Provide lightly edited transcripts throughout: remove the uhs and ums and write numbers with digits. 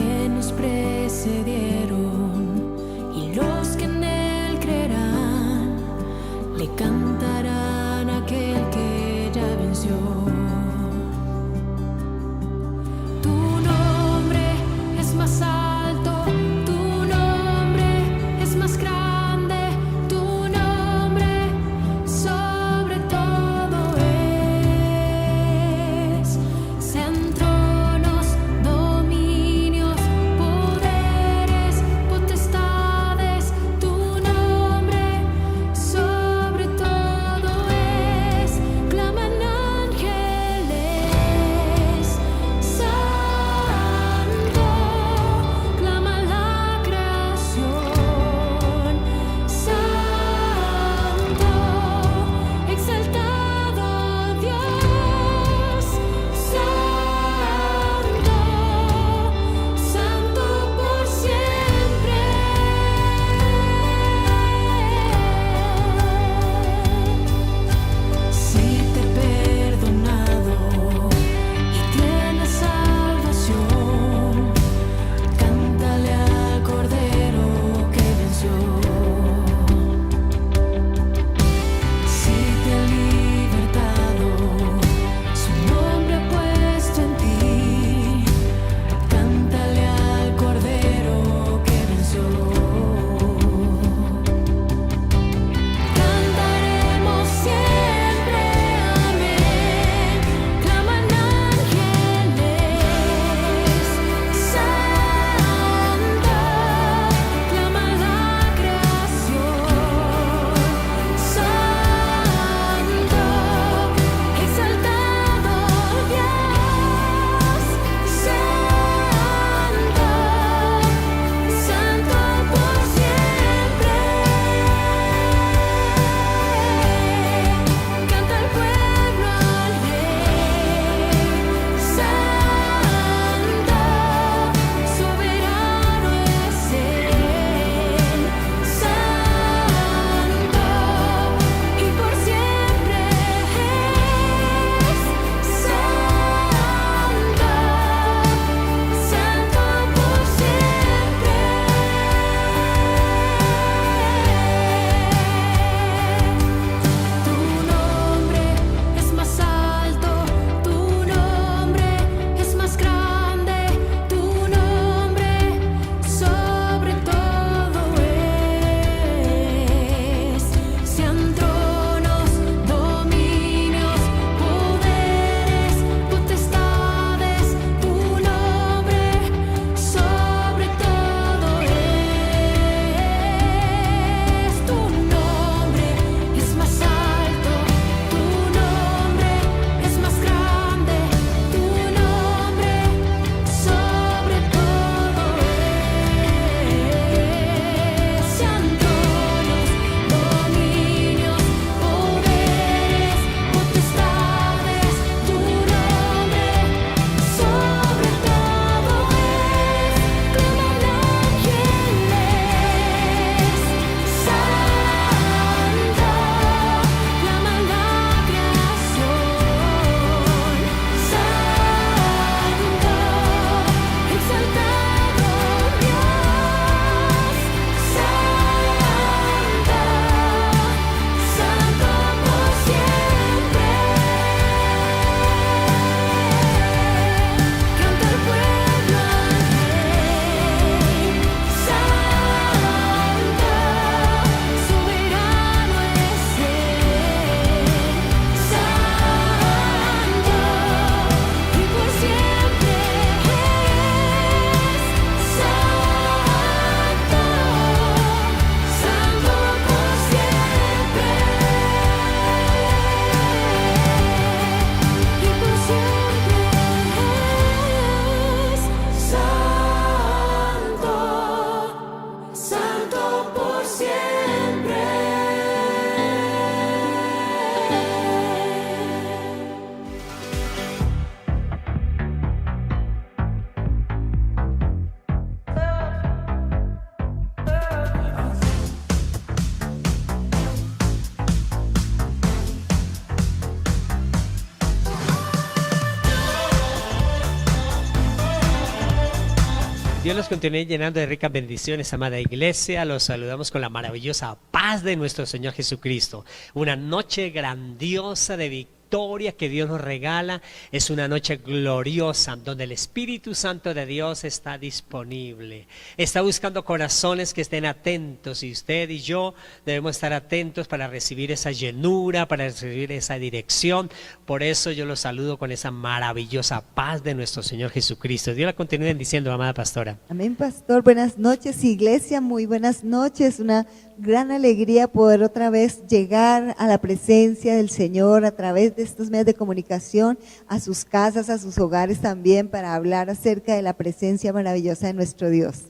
que nos precedieron y los que en él creerán le cantarán a aquel que ya venció. Tu nombre es más alto, tu nombre es más grande, tu nombre sobre todo es. Sean tronos, dominios, poderes, potestades, tu nombre sobre todo es. Claman ángeles, santo, clama la creación, santo, exaltado Dios, santo, santo por siempre. Si te he perdonado y tienes salvación, cántale al Cordero que venció. Si te he libertado, su nombre ha puesto en ti, cántale al Cordero que venció. Cantaremos siempre, amén. Claman ángeles, santo, clama la creación, santo, exaltado Dios, santo, santo por siempre. Canta el pueblo al Rey, santo, soberano es Él, santo, y por siempre es santo, santo por siempre. Tu nombre es más alto, tu nombre es más grande, tu nombre sobre todo es. Sean tronos, dominios, poderes, potestades, tu nombre sobre todo es. Tu nombre es más alto, tu nombre es más grande, tu nombre sobre todo es. Sean tronos, dominios, poderes, potestades, tu nombre sobre todo es. Claman ángeles, santo, clama la creación, santo, exaltado Dios, santo, santo por siempre. Canta el pueblo al Rey, santo, soberano es Él, santo, y por siempre es santo, Dios los continúe llenando de ricas bendiciones, amada iglesia. Los saludamos con la maravillosa paz de nuestro Señor Jesucristo. Una noche grandiosa de victoria que Dios nos regala. Es una noche gloriosa donde el Espíritu Santo de Dios está disponible. Está buscando corazones que estén atentos, y usted y yo debemos estar atentos para recibir esa llenura, para recibir esa dirección. Por eso yo los saludo con esa maravillosa paz de nuestro Señor Jesucristo. Dios la continúe bendiciendo, amada pastora. Amén, pastor. Buenas noches, iglesia. Muy buenas noches. Una gran alegría poder otra vez llegar a la presencia del Señor a través de estos medios de comunicación, a sus casas, a sus hogares también, para hablar acerca de la presencia maravillosa de nuestro Dios.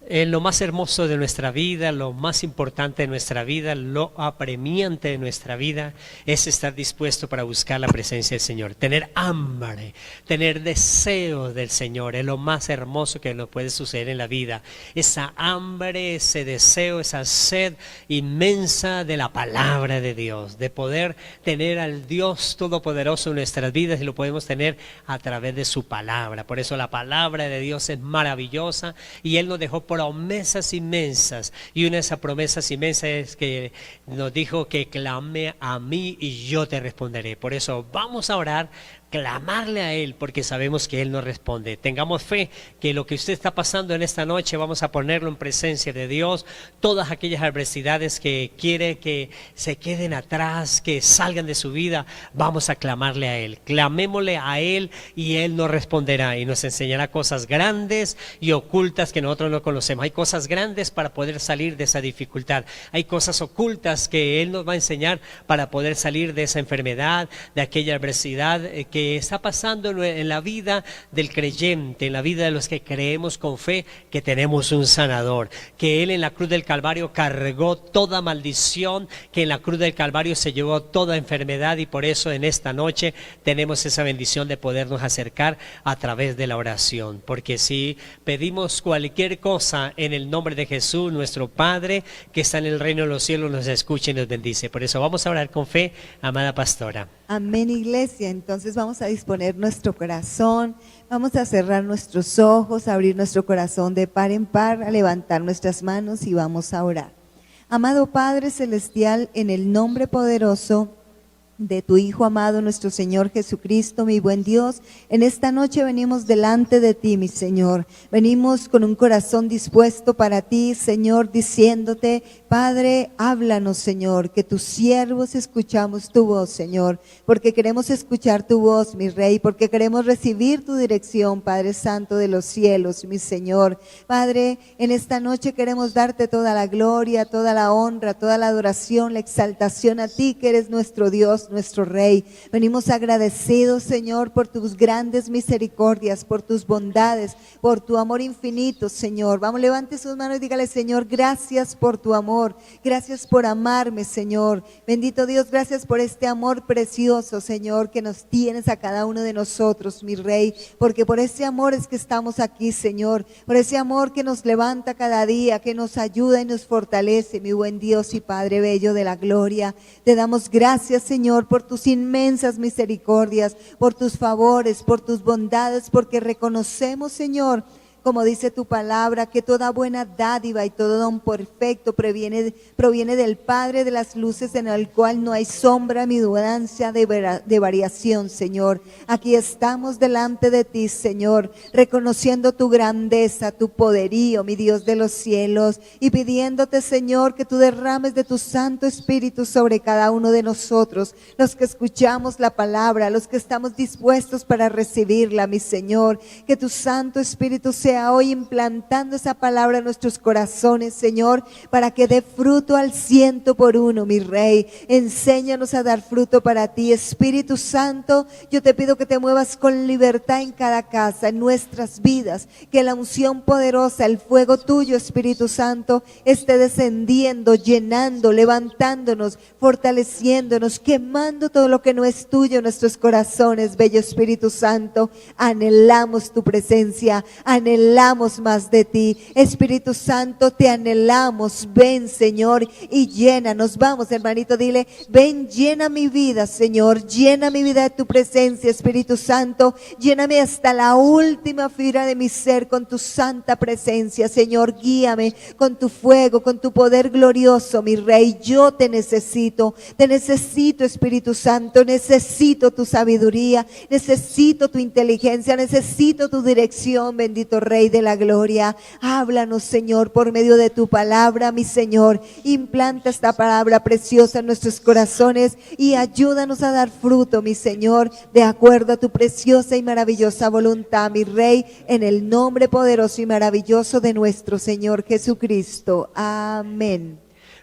Lo más hermoso de nuestra vida, lo más importante de nuestra vida, lo apremiante de nuestra vida es estar dispuesto para buscar la presencia del Señor, tener hambre, tener deseo del Señor. Es lo más hermoso que nos puede suceder en la vida, esa hambre, ese deseo, esa sed inmensa de la palabra de Dios, de poder tener al Dios Todopoderoso en nuestras vidas, y lo podemos tener a través de su palabra. Por eso la palabra de Dios es maravillosa, y Él nos dejó promesas inmensas, y una de esas promesas inmensas es que nos dijo que clame a mí y yo te responderé. Por eso vamos a orar, clamarle a Él, porque sabemos que Él nos responde. Tengamos fe que lo que usted está pasando en esta noche vamos a ponerlo en presencia de Dios. Todas aquellas adversidades que quiere que se queden atrás, que salgan de su vida, vamos a clamarle a Él. Clamémosle a Él y Él nos responderá y nos enseñará cosas grandes y ocultas que nosotros no conocemos. Hay cosas grandes para poder salir de esa dificultad. Hay cosas ocultas que Él nos va a enseñar para poder salir de esa enfermedad, de aquella adversidad que está pasando en la vida del creyente, en la vida de los que creemos con fe que tenemos un sanador, que Él en la cruz del Calvario cargó toda maldición, que en la cruz del Calvario se llevó toda enfermedad, y por eso en esta noche tenemos esa bendición de podernos acercar a través de la oración, porque si pedimos cualquier cosa en el nombre de Jesús, nuestro Padre que está en el reino de los cielos nos escucha y nos bendice. Por eso vamos a orar con fe, amada pastora. Amén, iglesia. Entonces vamos a disponer nuestro corazón, vamos a cerrar nuestros ojos, a abrir nuestro corazón de par en par, a levantar nuestras manos y vamos a orar. Amado Padre Celestial, en el nombre poderoso de tu Hijo amado, nuestro Señor Jesucristo, mi buen Dios, en esta noche venimos delante de ti, mi Señor. Venimos con un corazón dispuesto para ti, Señor, diciéndote: Padre, háblanos, Señor, que tus siervos escuchamos tu voz, Señor, porque queremos escuchar tu voz, mi Rey, porque queremos recibir tu dirección, Padre Santo de los cielos, mi Señor. Padre, en esta noche queremos darte toda la gloria, toda la honra, toda la adoración, la exaltación a ti, que eres nuestro Dios, nuestro Rey. Venimos agradecidos, Señor, por tus grandes misericordias, por tus bondades, por tu amor infinito, Señor. Vamos, levante sus manos y dígale: Señor, gracias por tu amor, gracias por amarme, Señor. Bendito Dios, gracias por este amor precioso, Señor, que nos tienes a cada uno de nosotros, mi Rey, porque por ese amor es que estamos aquí, Señor, por ese amor que nos levanta cada día, que nos ayuda y nos fortalece, mi buen Dios y Padre bello de la gloria. Te damos gracias, Señor, por tus inmensas misericordias, por tus favores, por tus bondades, porque reconocemos, Señor, como dice tu palabra, que toda buena dádiva y todo don perfecto proviene del Padre de las luces, en el cual no hay sombra ni mudanza de variación, Señor. Aquí estamos delante de ti, Señor, reconociendo tu grandeza, tu poderío, mi Dios de los cielos, y pidiéndote, Señor, que tú derrames de tu Santo Espíritu sobre cada uno de nosotros, los que escuchamos la palabra, los que estamos dispuestos para recibirla, mi Señor. Que tu Santo Espíritu sea hoy implantando esa palabra en nuestros corazones, Señor, para que dé fruto al 100%, mi Rey. Enséñanos a dar fruto para ti, Espíritu Santo. Yo te pido que te muevas con libertad en cada casa, en nuestras vidas, que la unción poderosa, el fuego tuyo, Espíritu Santo, esté descendiendo, llenando, levantándonos, fortaleciéndonos, quemando todo lo que no es tuyo en nuestros corazones, bello Espíritu Santo. Anhelamos tu presencia, anhelamos anhelamos más de ti. Espíritu Santo, te anhelamos. Ven, Señor, y llénanos. Vamos, hermanito, dile, ven, llena mi vida, Señor, llena mi vida de tu presencia, Espíritu Santo. Lléname hasta la última fibra de mi ser con tu santa presencia, Señor. Guíame con tu fuego, con tu poder glorioso, mi Rey. Yo te necesito, Espíritu Santo. Necesito tu sabiduría, necesito tu inteligencia, necesito tu dirección, bendito Rey de la gloria. Háblanos, Señor, por medio de tu palabra, mi Señor. Implanta esta palabra preciosa en nuestros corazones y ayúdanos a dar fruto, mi Señor, de acuerdo a tu preciosa y maravillosa voluntad, mi Rey, en el nombre poderoso y maravilloso de nuestro Señor Jesucristo. Amén.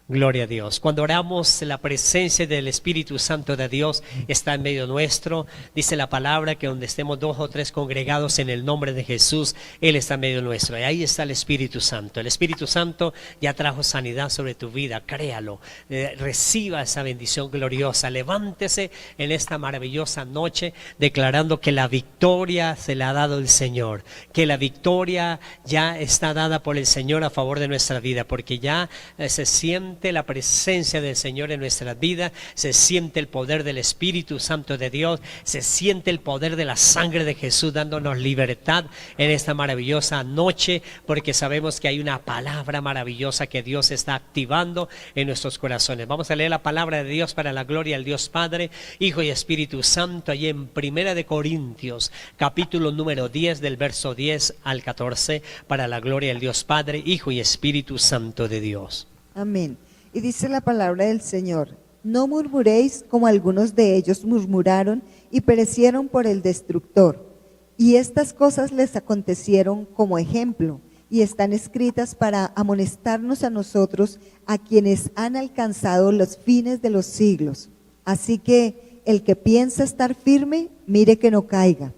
Gloria a Dios. Cuando oramos, la presencia del Espíritu Santo de Dios está en medio nuestro. Dice la palabra que donde estemos 2 o 3 congregados en el nombre de Jesús, Él está en medio nuestro. Y ahí está el Espíritu Santo. El Espíritu Santo ya trajo sanidad sobre tu vida. Créalo. Reciba esa bendición gloriosa. Levántese en esta maravillosa noche declarando que la victoria se la ha dado el Señor. Que la victoria ya está dada por el Señor a favor de nuestra vida. Porque ya se siente la presencia del Señor en nuestras vidas, se siente el poder del Espíritu Santo de Dios, se siente el poder de la sangre de Jesús dándonos libertad en esta maravillosa noche, porque sabemos que hay una palabra maravillosa que Dios está activando en nuestros corazones. Vamos a leer la palabra de Dios para la gloria del Dios Padre, Hijo y Espíritu Santo, allí en 1 Corintios, capítulo número 10, del verso 10 al 14, para la gloria del Dios Padre, Hijo y Espíritu Santo de Dios. Amén. Y dice la palabra del Señor: no murmuréis como algunos de ellos murmuraron y perecieron por el destructor. Y estas cosas les acontecieron como ejemplo y están escritas para amonestarnos a nosotros, a quienes han alcanzado los fines de los siglos. Así que el que piensa estar firme, mire que no caiga.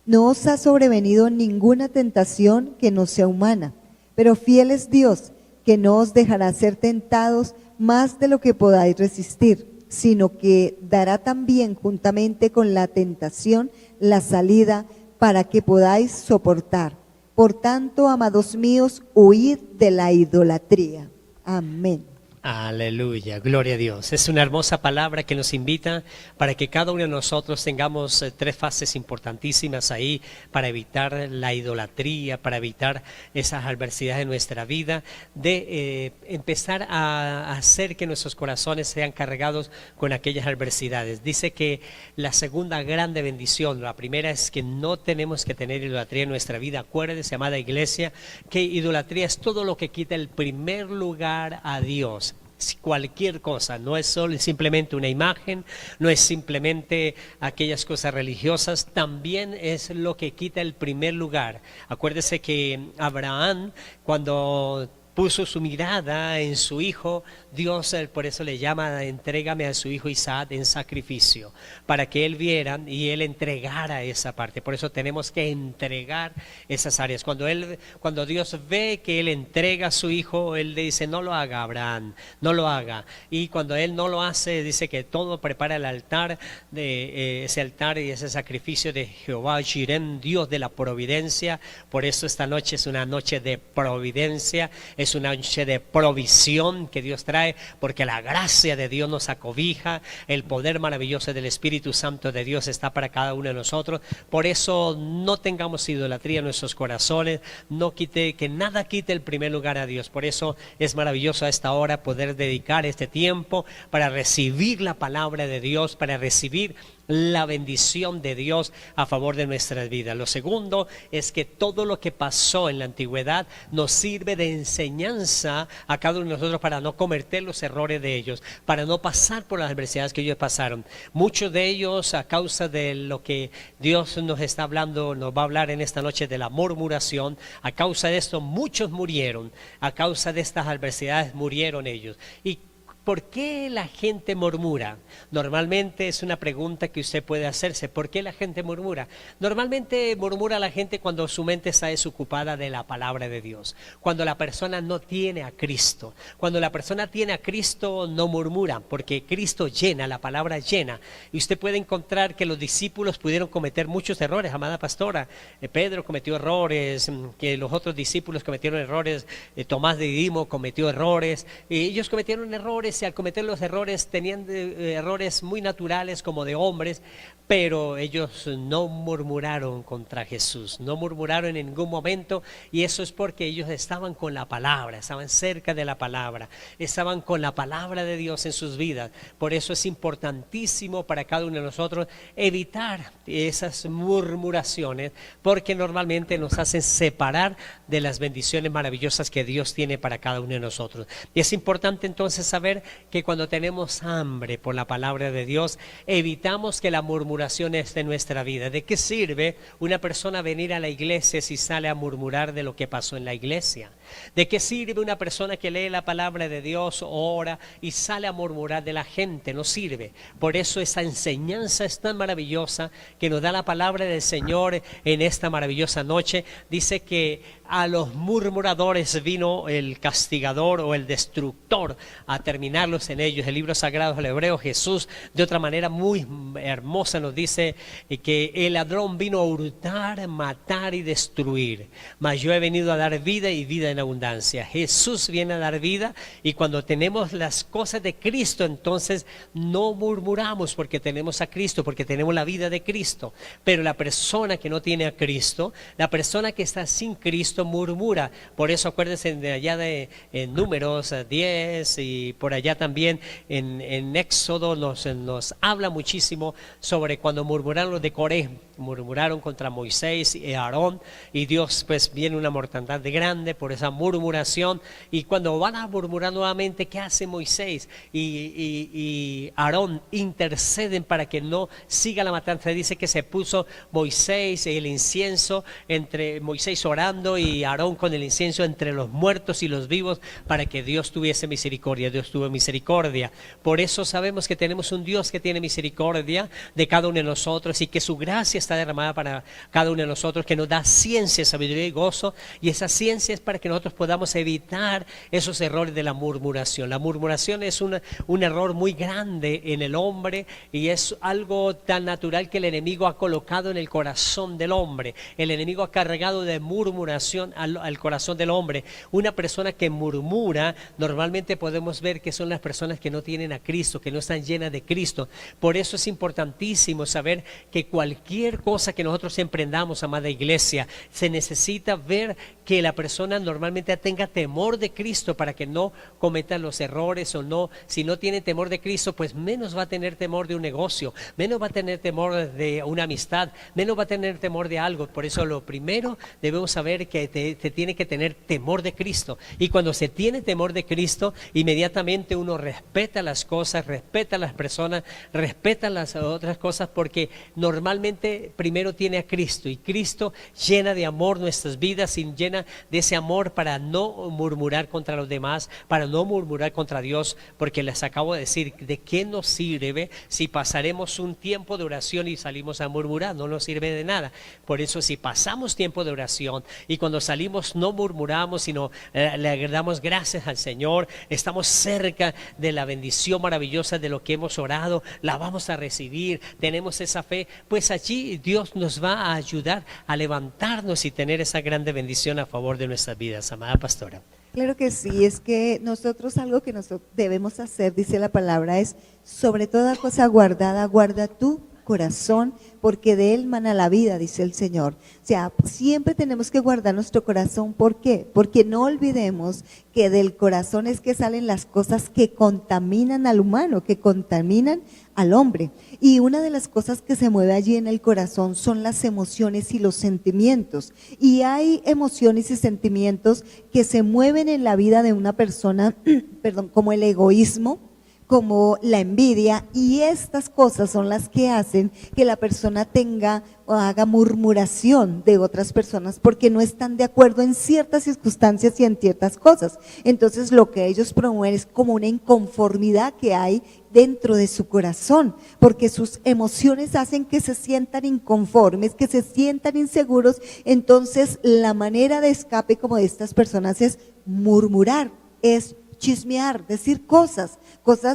No os ha sobrevenido ninguna tentación que no sea humana, pero fiel es Dios, que no os dejará ser tentados más de lo que podáis resistir, sino que dará también juntamente con la tentación la salida para que podáis soportar. Por tanto, amados míos, huid de la idolatría. Amén. Aleluya, gloria a Dios. Es una hermosa palabra que nos invita para que cada uno de nosotros tengamos 3 fases importantísimas ahí para evitar la idolatría, para evitar esas adversidades en nuestra vida, de empezar a hacer que nuestros corazones sean cargados con aquellas adversidades. Dice que la segunda grande bendición, la primera es que no tenemos que tener idolatría en nuestra vida. Acuérdense, amada iglesia, que idolatría es todo lo que quita el primer lugar a Dios. Cualquier cosa, no es solo simplemente una imagen, no es simplemente aquellas cosas religiosas, también es lo que quita el primer lugar. Acuérdese que Abraham, cuando puso su mirada en su hijo, Dios por eso le llama: entrégame a su hijo Isaac en sacrificio, para que él viera y él entregara esa parte. Por eso tenemos que entregar esas áreas. Cuando Dios ve que él entrega a su hijo, él le dice: no lo haga, Abraham, no lo haga. Y cuando él no lo hace, dice que todo prepara el altar, ese altar y ese sacrificio de Jehová Jireh, Dios de la providencia. Por eso esta noche es una noche de providencia, es una noche de provisión que Dios trae, porque la gracia de Dios nos acobija, el poder maravilloso del Espíritu Santo de Dios está para cada uno de nosotros. Por eso no tengamos idolatría en nuestros corazones, que nada quite el primer lugar a Dios. Por eso es maravilloso a esta hora poder dedicar este tiempo para recibir la palabra de Dios, para recibir la bendición de Dios a favor de nuestras vidas. Lo segundo es que todo lo que pasó en la antigüedad nos sirve de enseñanza a cada uno de nosotros para no cometer los errores de ellos, para no pasar por las adversidades que ellos pasaron. Muchos de ellos, a causa de lo que Dios nos está hablando, nos va a hablar en esta noche de la murmuración, a causa de esto muchos murieron, a causa de estas adversidades murieron ellos. Y ¿por qué la gente murmura? Normalmente es una pregunta que usted puede hacerse. ¿Por qué la gente murmura? Normalmente murmura la gente cuando su mente está desocupada de la palabra de Dios. Cuando la persona no tiene a Cristo. Cuando la persona tiene a Cristo no murmura, porque Cristo llena, la palabra llena. Y usted puede encontrar que los discípulos pudieron cometer muchos errores, amada pastora. Pedro cometió errores, que los otros discípulos cometieron errores, Tomás de Didimo cometió errores, y ellos cometieron errores, y al cometer los errores tenían errores muy naturales como de hombres, pero ellos no murmuraron contra Jesús, no murmuraron en ningún momento, y eso es porque ellos estaban con la palabra, estaban cerca de la palabra, estaban con la palabra de Dios en sus vidas. Por eso es importantísimo para cada uno de nosotros evitar esas murmuraciones, porque normalmente nos hacen separar de las bendiciones maravillosas que Dios tiene para cada uno de nosotros. Y es importante entonces saber que cuando tenemos hambre por la palabra de Dios, evitamos que la murmuración esté en nuestra vida. ¿De qué sirve una persona venir a la iglesia si sale a murmurar de lo que pasó en la iglesia? ¿De qué sirve una persona que lee la palabra de Dios, ora y sale a murmurar de la gente? No sirve. Por eso esa enseñanza es tan maravillosa que nos da la palabra del Señor en esta maravillosa noche. Dice que a los murmuradores vino el castigador o el destructor a terminarlos en ellos. El libro sagrado del Hebreo, Jesús de otra manera muy hermosa nos dice que el ladrón vino a hurtar, matar y destruir, mas yo he venido a dar vida y vida en abundancia. Jesús viene a dar vida, y cuando tenemos las cosas de Cristo, entonces no murmuramos porque tenemos a Cristo, porque tenemos la vida de Cristo. Pero la persona que no tiene a Cristo, la persona que está sin Cristo, murmura. Por eso acuérdense de allá de Números 10 y por allá también en Éxodo nos habla muchísimo sobre cuando murmuraron los de Coré, murmuraron contra Moisés y Aarón, y Dios pues viene una mortandad grande por esa murmuración. Y cuando van a murmurar nuevamente, ¿qué hace Moisés y Aarón? Interceden para que no siga la matanza. Dice que se puso Moisés el incienso, entre Moisés orando y Aarón con el incienso entre los muertos y los vivos, para que Dios tuviese misericordia. Dios tuvo misericordia. Por eso sabemos que tenemos un Dios que tiene misericordia de cada uno de nosotros, y que su gracia está derramada para cada uno de nosotros, que nos da ciencia, sabiduría y gozo. Y esa ciencia es para que nosotros podamos evitar esos errores de la murmuración. La murmuración es un error muy grande en el hombre, y es algo tan natural que el enemigo ha colocado en el corazón del hombre. El enemigo ha cargado de murmuración al corazón del hombre. Una persona que murmura, normalmente podemos ver que son las personas que no tienen a Cristo, que no están llenas de Cristo. Por eso es importantísimo saber que cualquier cosa que nosotros emprendamos, amada iglesia, se necesita ver que la persona normalmente tenga temor de Cristo, para que no cometa los errores, o no, si no tiene temor de Cristo, pues menos va a tener temor de un negocio, menos va a tener temor de una amistad, menos va a tener temor de algo. Por eso lo primero debemos saber que te tiene que tener temor de Cristo, y cuando se tiene temor de Cristo, inmediatamente uno respeta las cosas, respeta a las personas, respeta las otras cosas, porque normalmente primero tiene a Cristo, y Cristo llena de amor nuestras vidas, y llena de ese amor para no murmurar contra los demás, para no murmurar contra Dios, porque les acabo de decir, ¿de qué nos sirve si pasaremos un tiempo de oración y salimos a murmurar? No nos sirve de nada. Por eso, si pasamos tiempo de oración y cuando salimos no murmuramos, sino le damos gracias al Señor, estamos cerca de la bendición maravillosa de lo que hemos orado, la vamos a recibir, tenemos esa fe, pues allí Dios nos va a ayudar a levantarnos y tener esa grande bendición a favor de nuestras vidas, amada pastora. Claro que sí, es que nosotros algo que nosotros debemos hacer, dice la palabra, es sobre toda cosa guardada, guarda tu corazón, porque de él mana la vida, dice el Señor. O sea, siempre tenemos que guardar nuestro corazón. ¿Por qué? Porque no olvidemos que del corazón es que salen las cosas que contaminan al humano, que contaminan al hombre. Y una de las cosas que se mueve allí en el corazón son las emociones y los sentimientos. Y hay emociones y sentimientos que se mueven en la vida de una persona, perdón, como el egoísmo, como la envidia, y estas cosas son las que hacen que la persona tenga o haga murmuración de otras personas porque no están de acuerdo en ciertas circunstancias y en ciertas cosas. Entonces lo que ellos promueven es como una inconformidad que hay dentro de su corazón, porque sus emociones hacen que se sientan inconformes, que se sientan inseguros. Entonces la manera de escape como de estas personas es murmurar, es chismear, decir cosas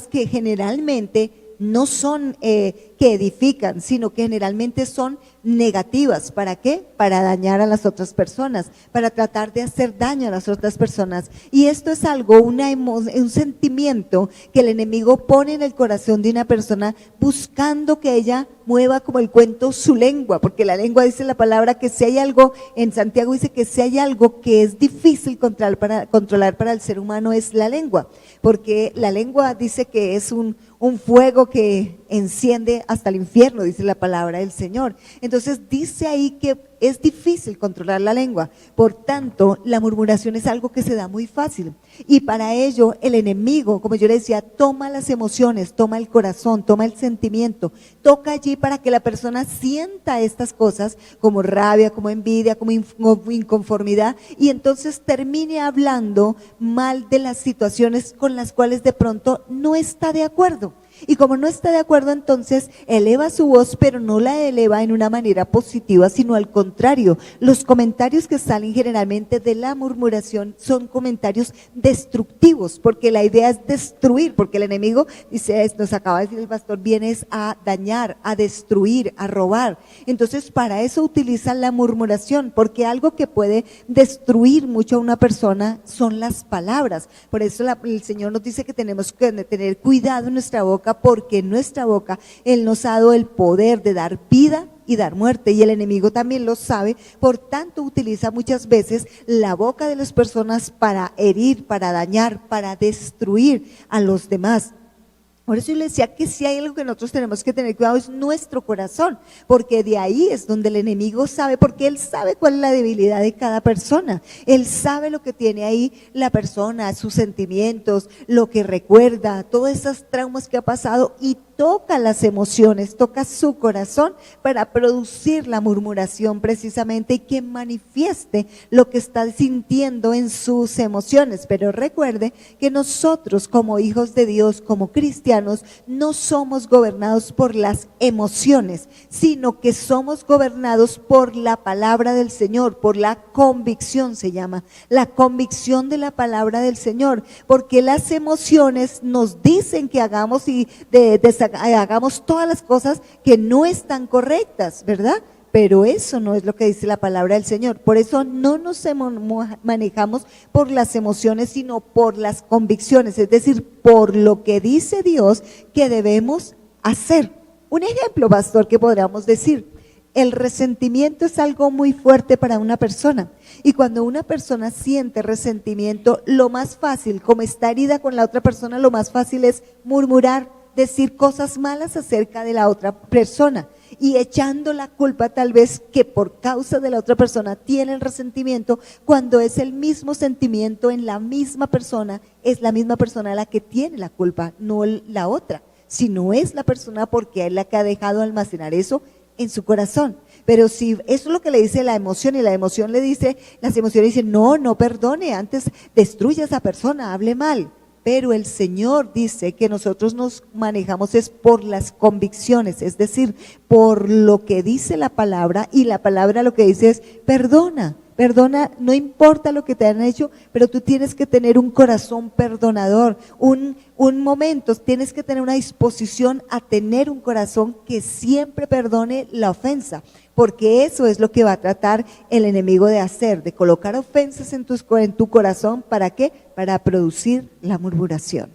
que generalmente no son que edifican, sino que generalmente son negativas. ¿Para qué? Para dañar a las otras personas, para tratar de hacer daño a las otras personas. Y esto es algo, un sentimiento que el enemigo pone en el corazón de una persona buscando que ella mueva como el cuento su lengua, porque la lengua dice la palabra que si hay algo, en Santiago dice que si hay algo que es difícil controlar para el ser humano es la lengua, porque la lengua dice que es un fuego que enciende hasta el infierno, dice la palabra del Señor. Entonces dice ahí que es difícil controlar la lengua, por tanto la murmuración es algo que se da muy fácil, y para ello el enemigo, como yo le decía, toma las emociones, toma el corazón, toma el sentimiento, toca allí para que la persona sienta estas cosas como rabia, como envidia, como inconformidad, y entonces termine hablando mal de las situaciones con las cuales de pronto no está de acuerdo. Y como no está de acuerdo, entonces eleva su voz, pero no la eleva en una manera positiva, sino al contrario. Los comentarios que salen generalmente de la murmuración son comentarios destructivos, porque la idea es destruir, porque el enemigo, dice, nos acaba de decir el pastor, viene a dañar, a destruir, a robar. Entonces para eso utilizan la murmuración, porque algo que puede destruir mucho a una persona son las palabras. Por eso el Señor nos dice que tenemos que tener cuidado en nuestra boca, porque en nuestra boca Él nos ha dado el poder de dar vida y dar muerte, y el enemigo también lo sabe, por tanto utiliza muchas veces la boca de las personas para herir, para dañar, para destruir a los demás. Por eso yo le decía que si hay algo que nosotros tenemos que tener cuidado es nuestro corazón, porque de ahí es donde el enemigo sabe, porque él sabe cuál es la debilidad de cada persona, él sabe lo que tiene ahí la persona, sus sentimientos, lo que recuerda, todos esos traumas que ha pasado, y toca las emociones, toca su corazón para producir la murmuración precisamente, y que manifieste lo que está sintiendo en sus emociones. Pero recuerde que nosotros como hijos de Dios, como cristianos, no somos gobernados por las emociones, sino que somos gobernados por la palabra del Señor, por la convicción, se llama, la convicción de la palabra del Señor, porque las emociones nos dicen que hagamos y hagamos todas las cosas que no están correctas, ¿verdad? Pero eso no es lo que dice la palabra del Señor. Por eso no nos manejamos por las emociones, sino por las convicciones, es decir, por lo que dice Dios que debemos hacer. Un ejemplo, pastor, que podríamos decir: el resentimiento es algo muy fuerte para una persona, y cuando una persona siente resentimiento, lo más fácil, como está herida con la otra persona, lo más fácil es murmurar, decir cosas malas acerca de la otra persona, y echando la culpa tal vez que por causa de la otra persona tiene el resentimiento, cuando es el mismo sentimiento en la misma persona, es la misma persona la que tiene la culpa, no la otra, sino es la persona, porque es la que ha dejado almacenar eso en su corazón. Pero si eso es lo que le dice la emoción, y la emoción le dice, las emociones dicen, no perdone, antes destruya a esa persona, hable mal. Pero el Señor dice que nosotros nos manejamos es por las convicciones, es decir, por lo que dice la palabra, y la palabra lo que dice es perdona, no importa lo que te han hecho, pero tú tienes que tener un corazón perdonador, un momento, tienes que tener una disposición a tener un corazón que siempre perdone la ofensa, porque eso es lo que va a tratar el enemigo de hacer, de colocar ofensas en tu corazón. ¿Para qué? Para producir la murmuración.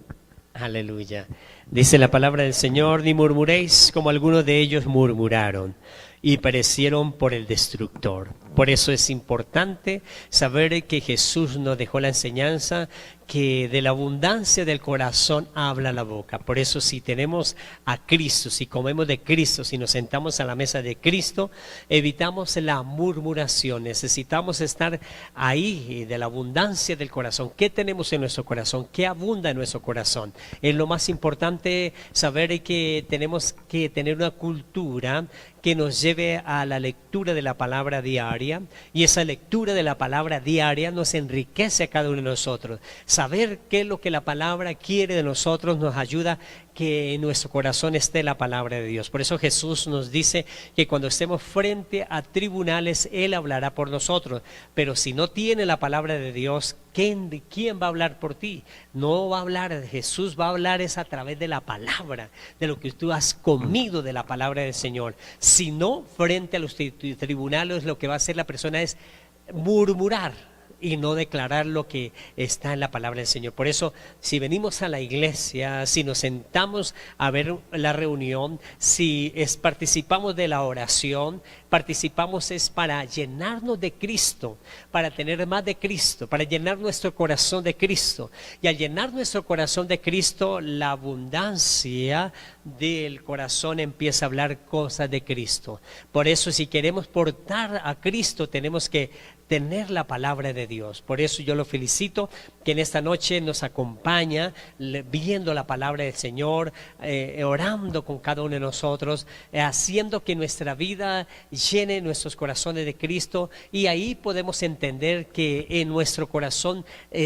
Aleluya. Dice la palabra del Señor: ni murmuréis como algunos de ellos murmuraron y perecieron por el destructor. Por eso es importante saber que Jesús nos dejó la enseñanza que de la abundancia del corazón habla la boca. Por eso si tenemos a Cristo, si comemos de Cristo, si nos sentamos a la mesa de Cristo, evitamos la murmuración. Necesitamos estar ahí de la abundancia del corazón. ¿Qué tenemos en nuestro corazón? ¿Qué abunda en nuestro corazón? Es lo más importante saber que tenemos que tener una cultura que nos lleve a la lectura de la palabra diaria, y esa lectura de la palabra diaria nos enriquece a cada uno de nosotros. Saber qué es lo que la palabra quiere de nosotros nos ayuda que en nuestro corazón esté la palabra de Dios. Por eso Jesús nos dice que cuando estemos frente a tribunales, Él hablará por nosotros. Pero si no tiene la palabra de Dios, ¿quién va a hablar por ti? No va a hablar, Jesús va a hablar es a través de la palabra, de lo que tú has comido de la palabra del Señor. Si no, frente a los tribunales, lo que va a hacer la persona es murmurar y no declarar lo que está en la palabra del Señor. Por eso, si venimos a la iglesia, si nos sentamos a ver la reunión, si participamos de la oración, participamos es para llenarnos de Cristo, para tener más de Cristo, para llenar nuestro corazón de Cristo. Y al llenar nuestro corazón de Cristo, la abundancia del corazón empieza a hablar cosas de Cristo. Por eso, si queremos portar a Cristo, tenemos que tener la palabra de Dios. Por eso yo lo felicito que en esta noche nos acompaña viendo la palabra del Señor, orando con cada uno de nosotros, haciendo que nuestra vida llene nuestros corazones de Cristo, y ahí podemos entender que en nuestro corazón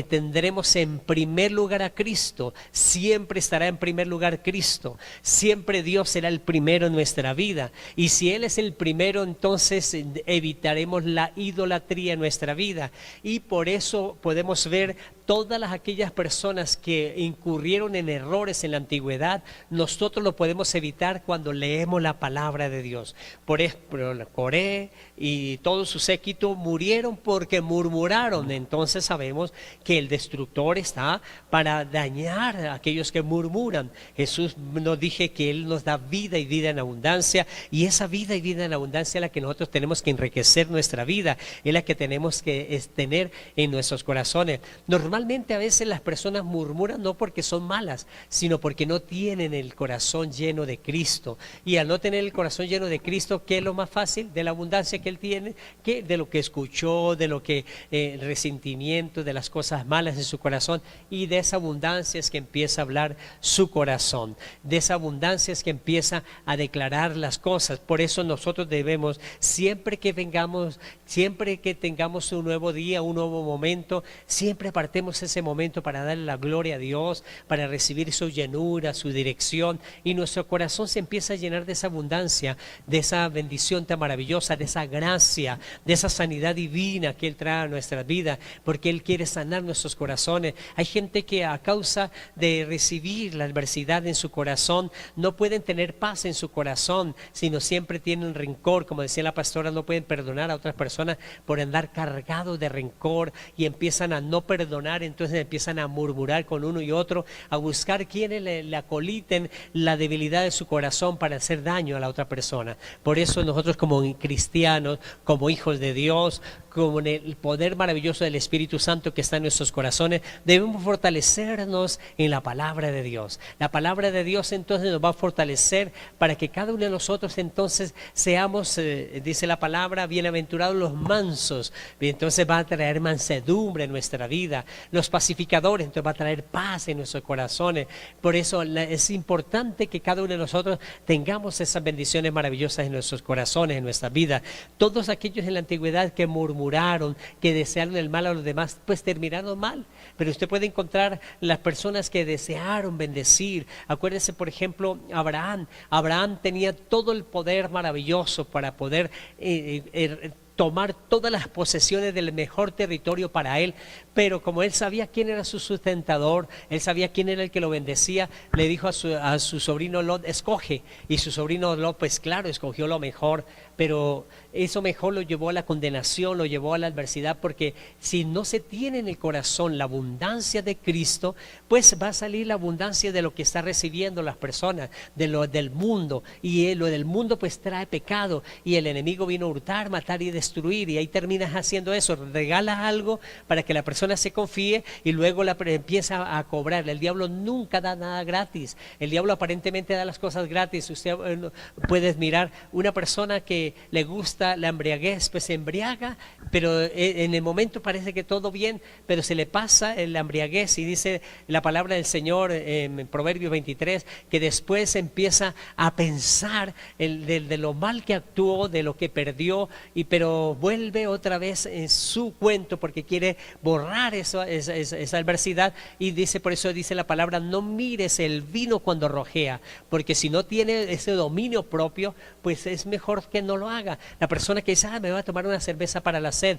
tendremos en primer lugar a Cristo. Siempre estará en primer lugar Cristo, siempre Dios será el primero en nuestra vida, y si Él es el primero, entonces evitaremos la idolatría en nuestra vida. Y por eso podemos ver todas aquellas personas que incurrieron en errores en la antigüedad, nosotros lo podemos evitar cuando leemos la palabra de Dios. Por ejemplo, Coré y todo su séquito murieron porque murmuraron. Entonces sabemos que el destructor está para dañar a aquellos que murmuran. Jesús nos dije que Él nos da vida y vida en abundancia, y esa vida y vida en abundancia es la que nosotros tenemos que enriquecer nuestra vida, es la que tenemos que tener en nuestros corazones. Normalmente a veces las personas murmuran no porque son malas, sino porque no tienen el corazón lleno de Cristo. Y al no tener el corazón lleno de Cristo, ¿qué es lo más fácil? De la abundancia que Él tiene, que de lo que escuchó, de lo que resentimiento, de las cosas malas en su corazón, y de esa abundancia es que empieza a hablar su corazón. De esa abundancia es que empieza a declarar las cosas. Por eso nosotros debemos, siempre que vengamos, siempre que tengamos un nuevo día, un nuevo momento, siempre apartemos ese momento para darle la gloria a Dios, para recibir su llenura, su dirección, y nuestro corazón se empieza a llenar de esa abundancia, de esa bendición tan maravillosa, de esa gracia, de esa sanidad divina que Él trae a nuestra vida, porque Él quiere sanar nuestros corazones. Hay gente que a causa de recibir la adversidad en su corazón, no pueden tener paz en su corazón, sino siempre tienen rencor. Como decía la pastora, no pueden perdonar a otras personas por andar cargados de rencor, y empiezan a no perdonar. Entonces empiezan a murmurar con uno y otro, a buscar quienes le acoliten la debilidad de su corazón para hacer daño a la otra persona. Por eso nosotros como cristianos, como hijos de Dios, con el poder maravilloso del Espíritu Santo que está en nuestros corazones, debemos fortalecernos en la palabra de Dios. La palabra de Dios entonces nos va a fortalecer para que cada uno de nosotros entonces seamos, dice la palabra, bienaventurados los mansos. Y entonces va a traer mansedumbre en nuestra vida. Los pacificadores, entonces va a traer paz en nuestros corazones. Por eso es importante que cada uno de nosotros tengamos esas bendiciones maravillosas en nuestros corazones, en nuestra vida. Todos aquellos en la antigüedad que murmuraron, que desearon el mal a los demás, pues terminaron mal. Pero usted puede encontrar las personas que desearon bendecir. Acuérdese, por ejemplo, Abraham. Abraham tenía todo el poder maravilloso para poder tomar todas las posesiones del mejor territorio para él, pero como él sabía quién era su sustentador, él sabía quién era el que lo bendecía, le dijo a su sobrino Lot, escoge, y su sobrino Lot, pues claro, escogió lo mejor pero eso mejor lo llevó a la condenación, lo llevó a la adversidad, porque si no se tiene en el corazón la abundancia de Cristo, pues va a salir la abundancia de lo que está recibiendo las personas, de lo del mundo, y lo del mundo pues trae pecado, y el enemigo vino a hurtar, matar y destruir, y ahí terminas haciendo eso, regalas algo para que la persona se confíe y luego empieza a cobrar. El diablo nunca da nada gratis, el diablo aparentemente da las cosas gratis. Usted puede mirar una persona que le gusta la embriaguez, pues se embriaga, pero en el momento parece que todo bien, pero se le pasa la embriaguez, y dice la palabra del Señor en Proverbios 23, que después empieza a pensar de lo mal que actuó, de lo que perdió, pero vuelve otra vez en su cuento porque quiere borrar esa adversidad, y dice, por eso dice la palabra, no mires el vino cuando rojea, porque si no tiene ese dominio propio, pues es mejor que no lo haga. La persona que dice, me voy a tomar una cerveza para la sed,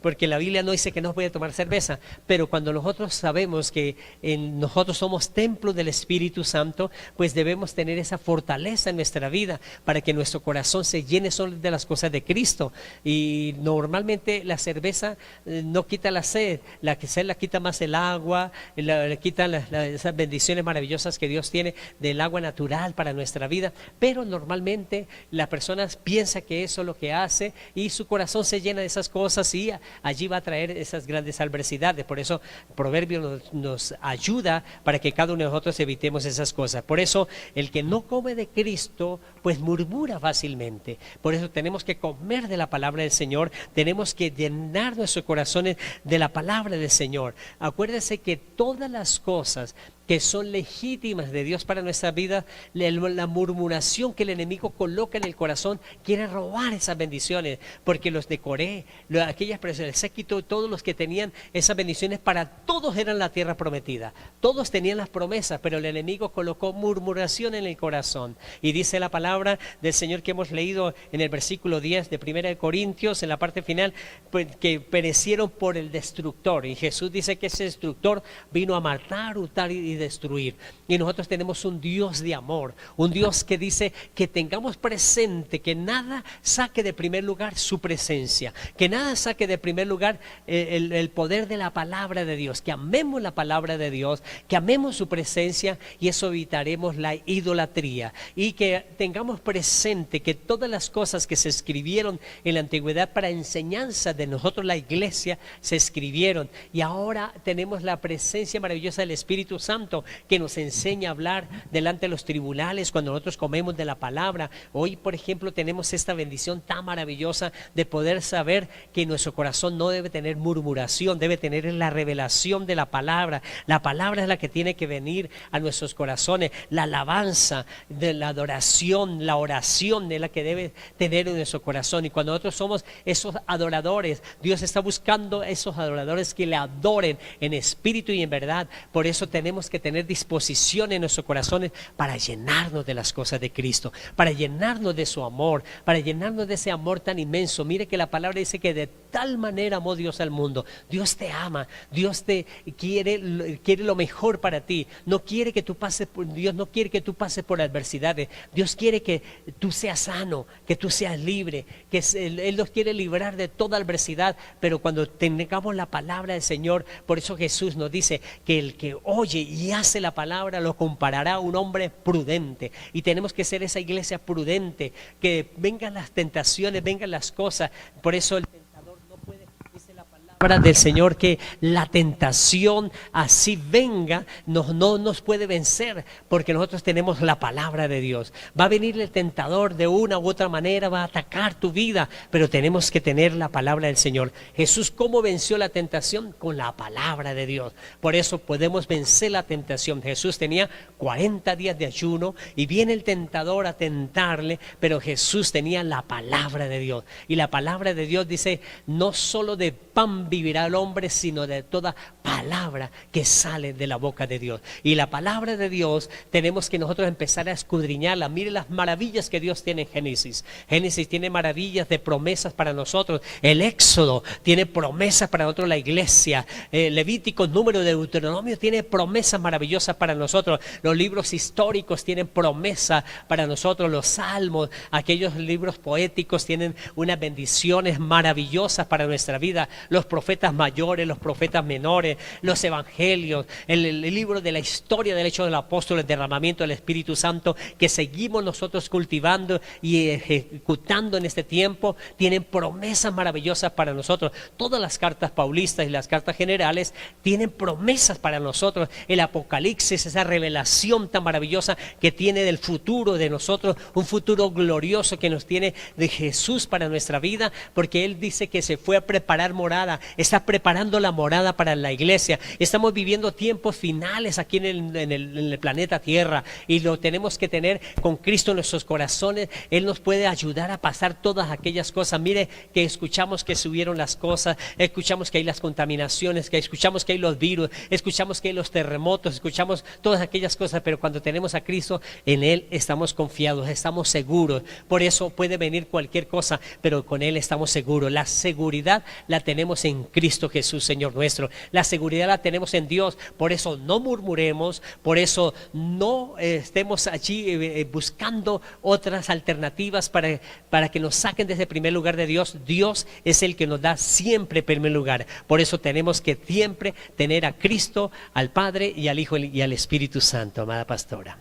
porque la Biblia no dice que no voy a tomar cerveza, pero cuando nosotros sabemos que nosotros somos templo del Espíritu Santo, pues debemos tener esa fortaleza en nuestra vida para que nuestro corazón se llene solo de las cosas de Cristo. Y normalmente la cerveza no quita la sed, la sed la quita más el agua, le quita esas bendiciones maravillosas que Dios tiene del agua natural para nuestra vida, pero normalmente la persona piensa que eso es lo que hace, y su corazón se llena de esas cosas, y allí va a traer esas grandes adversidades. Por eso el proverbio nos ayuda para que cada uno de nosotros evitemos esas cosas. Por eso el que no come de Cristo pues murmura fácilmente. Por eso tenemos que comer de la palabra del Señor, tenemos que llenar nuestros corazones de la palabra del Señor. Acuérdense que todas las cosas que son legítimas de Dios para nuestra vida, la murmuración que el enemigo coloca en el corazón quiere robar esas bendiciones, porque los de Coré, aquellas personas, el séquito, todos los que tenían esas bendiciones, para todos eran la tierra prometida, todos tenían las promesas, pero el enemigo colocó murmuración en el corazón. Y dice la palabra del Señor que hemos leído en el versículo 10 de 1 Corintios, en la parte final, pues, que perecieron por el destructor, y Jesús dice que ese destructor vino a matar, hurtar y destruir. Y nosotros tenemos un Dios de amor, un Dios que dice que tengamos presente que nada saque de primer lugar su presencia, que nada saque de primer lugar el poder de la palabra de Dios, que amemos la palabra de Dios, que amemos su presencia, y eso evitaremos la idolatría, y que tengamos presente que todas las cosas que se escribieron en la antigüedad para enseñanza de nosotros, la iglesia, se escribieron, y ahora tenemos la presencia maravillosa del Espíritu Santo que nos enseña a hablar delante de los tribunales cuando nosotros comemos de la palabra. Hoy, por ejemplo, tenemos esta bendición tan maravillosa de poder saber que nuestro corazón no debe tener murmuración, debe tener la revelación de la palabra. La palabra es la que tiene que venir a nuestros corazones, la alabanza, de la adoración, la oración es la que debe tener en nuestro corazón. Y cuando nosotros somos esos adoradores, Dios está buscando esos adoradores que le adoren en espíritu y en verdad. Por eso tenemos que tener disposición en nuestros corazones para llenarnos de las cosas de Cristo, para llenarnos de su amor, para llenarnos de ese amor tan inmenso. Mire que la palabra dice que de tal manera amó Dios al mundo. Dios te ama, Dios te quiere lo mejor para ti. No quiere que tú pases por, Dios no quiere que tú pases por adversidades. Dios quiere que tú seas sano, que tú seas libre, que Él nos quiere librar de toda adversidad. Pero cuando tengamos la palabra del Señor, por eso Jesús nos dice que el que oye y hace la palabra lo comparará a un hombre prudente, y tenemos que ser esa iglesia prudente, que vengan las tentaciones, vengan las cosas. Por eso el tentador no puede, dice la palabra del Señor, que la tentación así venga, no nos puede vencer, porque nosotros tenemos la palabra de Dios. Va a venir el tentador de una u otra manera, va a atacar tu vida, pero tenemos que tener la palabra del Señor. Jesús, ¿cómo venció la tentación? Con la palabra de Dios. Por eso podemos vencer la tentación. Jesús tenía 40 días de ayuno y viene el tentador a tentarle, pero Jesús tenía la palabra de Dios. Y la palabra de Dios dice, no solo de pan vivirá el hombre, sino de toda palabra que sale de la boca de Dios. Y la palabra de Dios tenemos que nosotros empezar a escudriñarla. Mire las maravillas que Dios tiene en Génesis. Génesis tiene maravillas de promesas para nosotros. El Éxodo tiene promesas para nosotros, la iglesia. Levítico, Número, Deuteronomio tiene promesas maravillosas para nosotros. Los libros históricos tienen promesas para nosotros. Los salmos, aquellos libros poéticos tienen unas bendiciones maravillosas para nuestra vida. Los profetas mayores, los profetas menores, los evangelios, el libro de la historia del hecho del apóstol, el derramamiento del Espíritu Santo que seguimos nosotros cultivando y ejecutando en este tiempo, tienen promesas maravillosas para nosotros. Todas las cartas paulistas y las cartas generales tienen promesas para nosotros. El Apocalipsis, esa revelación tan maravillosa que tiene del futuro de nosotros, un futuro glorioso que nos tiene de Jesús para nuestra vida, porque Él dice que se fue a preparar morada, está preparando la morada para la iglesia. Estamos viviendo tiempos finales aquí en el planeta Tierra y lo tenemos que tener con Cristo en nuestros corazones. Él nos puede ayudar a pasar todas aquellas cosas. Mire que escuchamos que subieron las cosas, escuchamos que hay las contaminaciones, que escuchamos que hay los virus, escuchamos que hay los terremotos, escuchamos todas aquellas cosas, pero cuando tenemos a Cristo, en Él estamos confiados, estamos seguros. Por eso puede venir cualquier cosa, pero con Él estamos seguros. La seguridad la tenemos en Cristo Jesús, Señor nuestro. La seguridad la tenemos en Dios. Por eso no murmuremos, por eso no estemos allí buscando otras alternativas para que nos saquen de ese primer lugar de Dios. Dios es el que nos da siempre primer lugar. Por eso tenemos que siempre tener a Cristo, al Padre y al Hijo y al Espíritu Santo, amada pastora.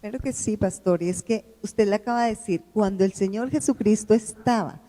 Claro que sí, pastor, y es que usted le acaba de decir, cuando el Señor Jesucristo estaba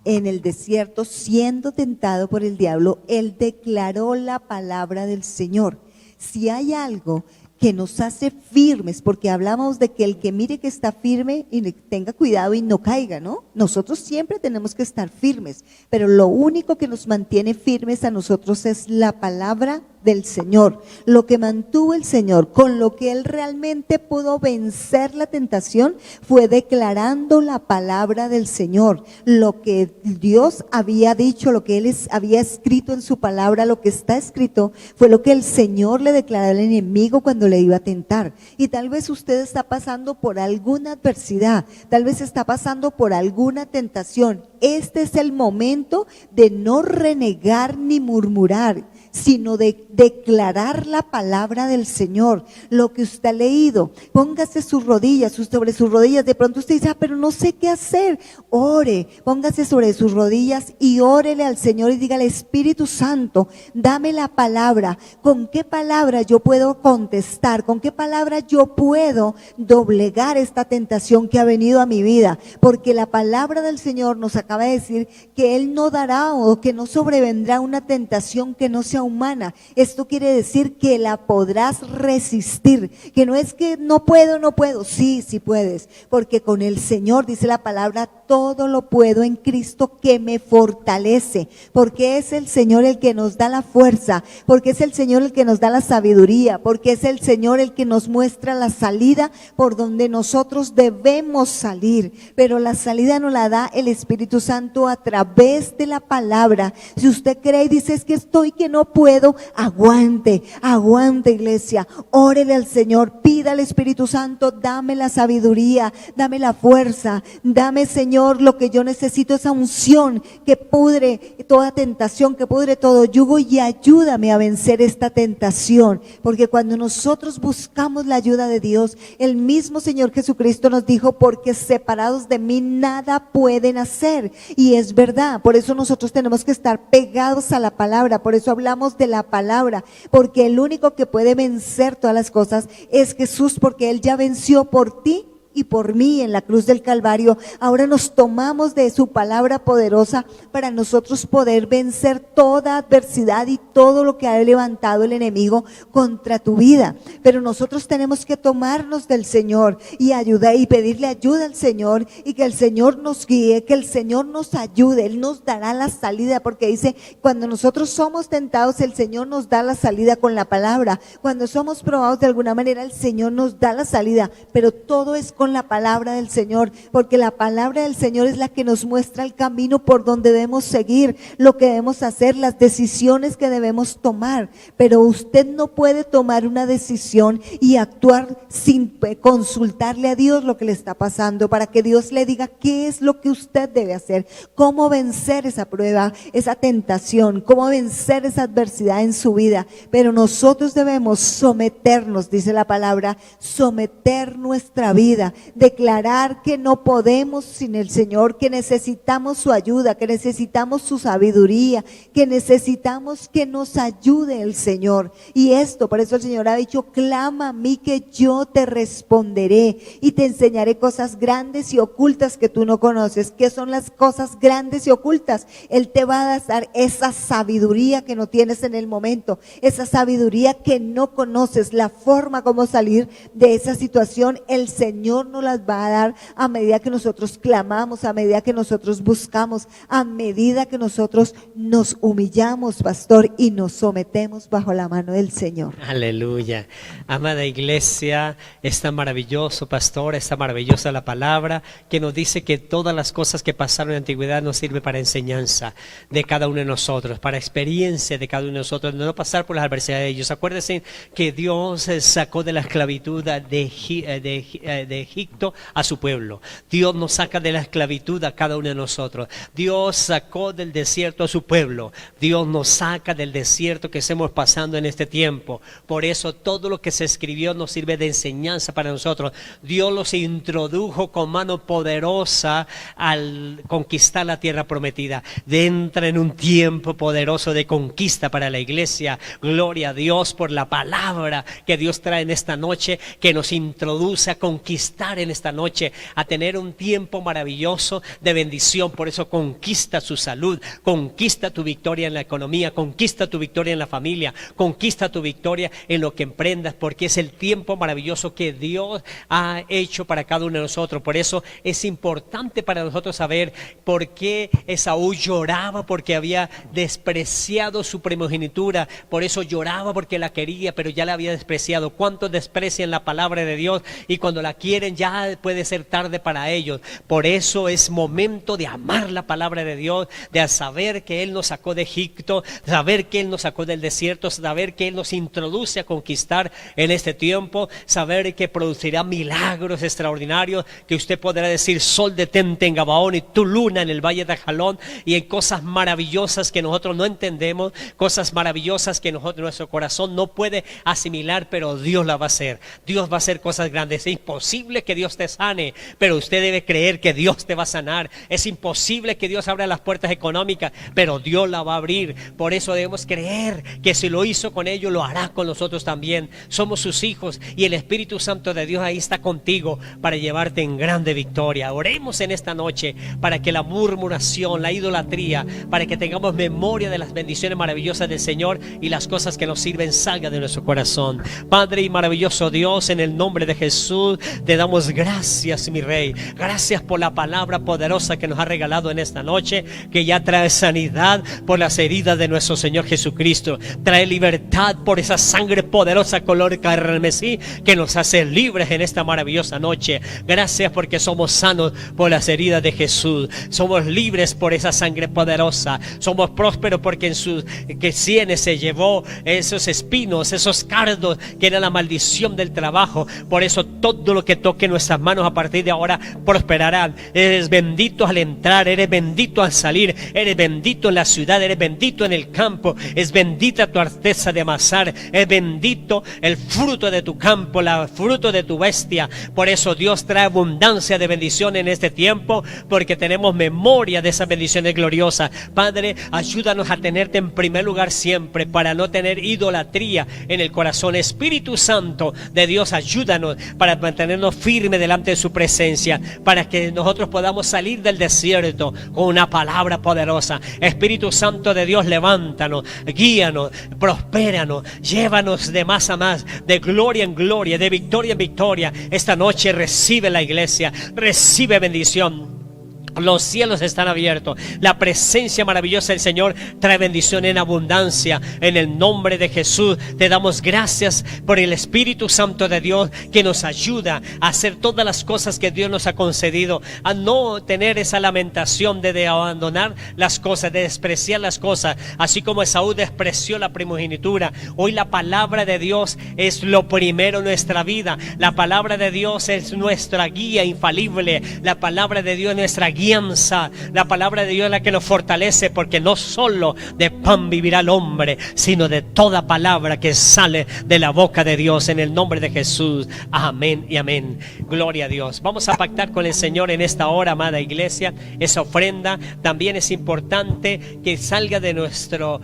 en el desierto siendo tentado por el diablo, Él declaró la palabra del Señor. Si hay algo que nos hace firmes, porque hablamos de que el que mire que está firme y tenga cuidado y no caiga, ¿no? Nosotros siempre tenemos que estar firmes, pero lo único que nos mantiene firmes a nosotros es la palabra del Señor. Lo que mantuvo el Señor, con lo que Él realmente pudo vencer la tentación, fue declarando la palabra del Señor. Lo que Dios había dicho, lo que Él había escrito en su palabra, lo que está escrito, fue lo que el Señor le declaró al enemigo cuando le iba a tentar. Y tal vez usted está pasando por alguna adversidad, tal vez está pasando por alguna tentación. Este es el momento de no renegar ni murmurar, sino de declarar la palabra del Señor, lo que usted ha leído. Póngase sobre sus rodillas. De pronto usted dice, pero no sé qué hacer. Ore, póngase sobre sus rodillas y órele al Señor y dígale, Espíritu Santo, dame la palabra. ¿Con qué palabra yo puedo contestar? ¿Con qué palabra yo puedo doblegar esta tentación que ha venido a mi vida? Porque la palabra del Señor nos acaba de decir que Él no dará o que no sobrevendrá una tentación que no sea humana. Esto quiere decir que la podrás resistir, que no es que no puedo, sí puedes, porque con el Señor, dice la palabra, todo lo puedo en Cristo que me fortalece, porque es el Señor el que nos da la fuerza, porque es el Señor el que nos da la sabiduría, porque es el Señor el que nos muestra la salida por donde nosotros debemos salir, pero la salida nos la da el Espíritu Santo a través de la palabra. Si usted cree y dice, es que estoy que no puedo, aguante iglesia, órele al Señor, pida al Espíritu Santo, dame la sabiduría, dame la fuerza, dame Señor lo que yo necesito, esa unción que pudre toda tentación, que pudre todo yugo, y ayúdame a vencer esta tentación, porque cuando nosotros buscamos la ayuda de Dios, el mismo Señor Jesucristo nos dijo, porque separados de mí nada pueden hacer, y es verdad. Por eso nosotros tenemos que estar pegados a la palabra, por eso hablamos de la palabra, porque el único que puede vencer todas las cosas es Jesús, porque Él ya venció por ti y por mí en la cruz del Calvario. Ahora nos tomamos de su palabra poderosa para nosotros poder vencer toda adversidad y todo lo que ha levantado el enemigo contra tu vida. Pero nosotros tenemos que tomarnos del Señor y ayudar y pedirle ayuda al Señor, y que el Señor nos guíe, que el Señor nos ayude. Él nos dará la salida, porque dice, cuando nosotros somos tentados, el Señor nos da la salida con la palabra. Cuando somos probados de alguna manera, el Señor nos da la salida, pero todo es con con la palabra del Señor, porque la palabra del Señor es la que nos muestra el camino por donde debemos seguir, lo que debemos hacer, las decisiones que debemos tomar. Pero usted no puede tomar una decisión y actuar sin consultarle a Dios lo que le está pasando, para que Dios le diga qué es lo que usted debe hacer, cómo vencer esa prueba, esa tentación, cómo vencer esa adversidad en su vida. Pero nosotros debemos someternos, dice la palabra, someter nuestra vida, declarar que no podemos sin el Señor, que necesitamos su ayuda, que necesitamos su sabiduría, que necesitamos que nos ayude el Señor. Y esto, por eso el Señor ha dicho: clama a mí que yo te responderé y te enseñaré cosas grandes y ocultas que tú no conoces. ¿Qué son las cosas grandes y ocultas? Él te va a dar esa sabiduría que no tienes en el momento, esa sabiduría que no conoces, la forma como salir de esa situación. El Señor nos las va a dar a medida que nosotros clamamos, a medida que nosotros buscamos, a medida que nosotros nos humillamos, pastor, y nos sometemos bajo la mano del Señor. Aleluya. Amada iglesia, es tan maravilloso, pastor, es tan maravillosa la palabra que nos dice que todas las cosas que pasaron en la antigüedad nos sirven para enseñanza de cada uno de nosotros, para experiencia de cada uno de nosotros, de no pasar por las adversidades de ellos. Acuérdense que Dios sacó de la esclavitud de Egipto a su pueblo. Dios nos saca de la esclavitud a cada uno de nosotros. Dios sacó del desierto a su pueblo. Dios nos saca del desierto que estamos pasando en este tiempo. Por eso todo lo que se escribió nos sirve de enseñanza para nosotros. Dios los introdujo con mano poderosa al conquistar la tierra prometida. Entra en un tiempo poderoso de conquista para la iglesia. Gloria a Dios por la palabra que Dios trae en esta noche, que nos introduce a conquistar en esta noche, a tener un tiempo maravilloso de bendición. Por eso conquista su salud, conquista tu victoria en la economía, conquista tu victoria en la familia, conquista tu victoria en lo que emprendas, porque es el tiempo maravilloso que Dios ha hecho para cada uno de nosotros. Por eso es importante para nosotros saber por qué Esaú lloraba, porque había despreciado su primogenitura. Por eso lloraba, porque la quería, pero ya la había despreciado. ¿Cuántos desprecian la palabra de Dios? Y cuando la quieren ya puede ser tarde para ellos. Por eso es momento de amar la palabra de Dios, de saber que Él nos sacó de Egipto, saber que Él nos sacó del desierto, saber que Él nos introduce a conquistar en este tiempo, saber que producirá milagros extraordinarios, que usted podrá decir: sol detente en Gabaón y tu luna en el valle de Jalón. Y hay cosas maravillosas que nosotros no entendemos, cosas maravillosas que nuestro corazón no puede asimilar, pero Dios la va a hacer. Dios va a hacer cosas grandes. Es imposible que Dios te sane, pero usted debe creer que Dios te va a sanar. Es imposible que Dios abra las puertas económicas, pero Dios la va a abrir. Por eso debemos creer que si lo hizo con ellos, lo hará con nosotros también. Somos sus hijos y el Espíritu Santo de Dios ahí está contigo para llevarte en grande victoria. Oremos en esta noche para que la murmuración, la idolatría, para que tengamos memoria de las bendiciones maravillosas del Señor y las cosas que nos sirven salga de nuestro corazón. Padre y maravilloso Dios, en el nombre de Jesús te damos gracias, mi Rey. Gracias por la palabra poderosa que nos ha regalado en esta noche, que ya trae sanidad por las heridas de nuestro Señor Jesucristo. Trae libertad por esa sangre poderosa color carmesí que nos hace libres en esta maravillosa noche. Gracias porque somos sanos por las heridas de Jesús. Somos libres por esa sangre poderosa. Somos prósperos porque en sus sienes se llevó esos espinos, esos cardos que era la maldición del trabajo. Por eso todo lo que toque nuestras manos a partir de ahora prosperará. Eres bendito al entrar, eres bendito al salir, eres bendito en la ciudad, eres bendito en el campo. Es bendita tu arteza de amasar, es bendito el fruto de tu campo, el fruto de tu bestia. Por eso Dios trae abundancia de bendición en este tiempo, porque tenemos memoria de esas bendiciones gloriosas. Padre, ayúdanos a tenerte en primer lugar siempre, para no tener idolatría en el corazón. Espíritu Santo de Dios, ayúdanos para mantenernos firmes delante de su presencia, para que nosotros podamos salir del desierto con una palabra poderosa. Espíritu Santo de Dios, levántanos, guíanos, prospéranos, llévanos de más a más, de gloria en gloria, de victoria en victoria. Esta noche recibe la iglesia, recibe bendición. Los cielos están abiertos. La presencia maravillosa del Señor trae bendición en abundancia. En el nombre de Jesús te damos gracias por el Espíritu Santo de Dios que nos ayuda a hacer todas las cosas que Dios nos ha concedido, a no tener esa lamentación de abandonar las cosas, de despreciar las cosas, así como Esaú despreció la primogenitura. Hoy la palabra de Dios es lo primero en nuestra vida. La palabra de Dios es nuestra guía infalible. La palabra de Dios es nuestra guianza. La palabra de Dios es la que nos fortalece, porque no solo de pan vivirá el hombre, sino de toda palabra que sale de la boca de Dios, en el nombre de Jesús. Amén y amén. Gloria a Dios. Vamos a pactar con el Señor en esta hora, amada iglesia. Esa ofrenda también es importante que salga de nosotros.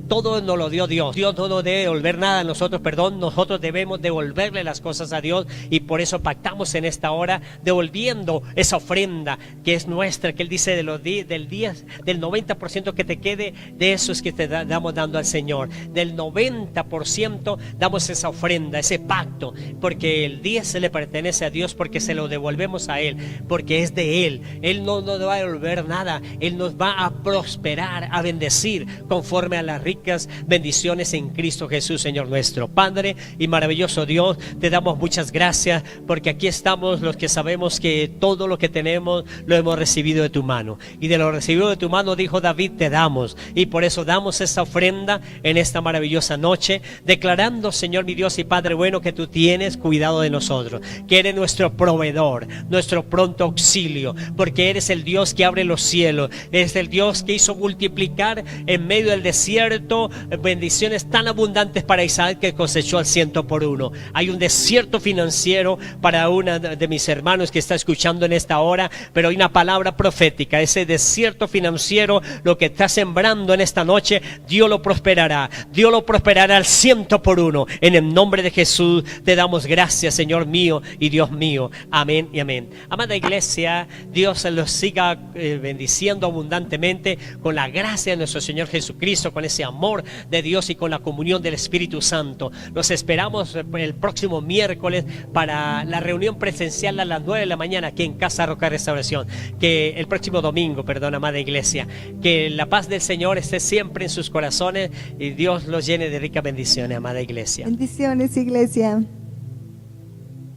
Todo nos lo dio Dios. Dios no nos debe devolver nada a nosotros, nosotros debemos devolverle las cosas a Dios, y por eso pactamos en esta hora devolviendo esa ofrenda que es nuestra, que Él dice del 90% que te quede, de eso es que te damos dando al Señor. Del 90% damos esa ofrenda, ese pacto, porque el 10 se le pertenece a Dios, porque se lo devolvemos a Él, porque es de Él. Él no nos va a devolver nada. Él nos va a prosperar, a bendecir conforme a las ricas bendiciones en Cristo Jesús, Señor nuestro. Padre y maravilloso Dios, te damos muchas gracias, porque aquí estamos los que sabemos que todo lo que tenemos lo hemos recibido de tu mano, y de lo recibido de tu mano, dijo David, te damos, y por eso damos esta ofrenda en esta maravillosa noche, declarando, Señor mi Dios y Padre bueno, que tú tienes cuidado de nosotros, que eres nuestro proveedor, nuestro pronto auxilio, porque eres el Dios que abre los cielos, eres el Dios que hizo multiplicar en medio del desierto bendiciones tan abundantes para Isaac, que cosechó al 100 por 1. Hay un desierto financiero para una de mis hermanos que está escuchando en esta hora, pero hay una palabra profética. Ese desierto financiero, lo que está sembrando en esta noche, Dios lo prosperará al 100 por 1. En el nombre de Jesús te damos gracias, Señor mío y Dios mío. Amén y amén. Amada iglesia, Dios los siga bendiciendo abundantemente con la gracia de nuestro Señor Jesucristo, con ese amor de Dios y con la comunión del Espíritu Santo. Los esperamos el próximo miércoles para la reunión presencial a las 9 de la mañana aquí en Casa Roca Restauración. Que el próximo domingo, amada iglesia, que la paz del Señor esté siempre en sus corazones y Dios los llene de rica bendiciones, amada iglesia. Bendiciones, iglesia.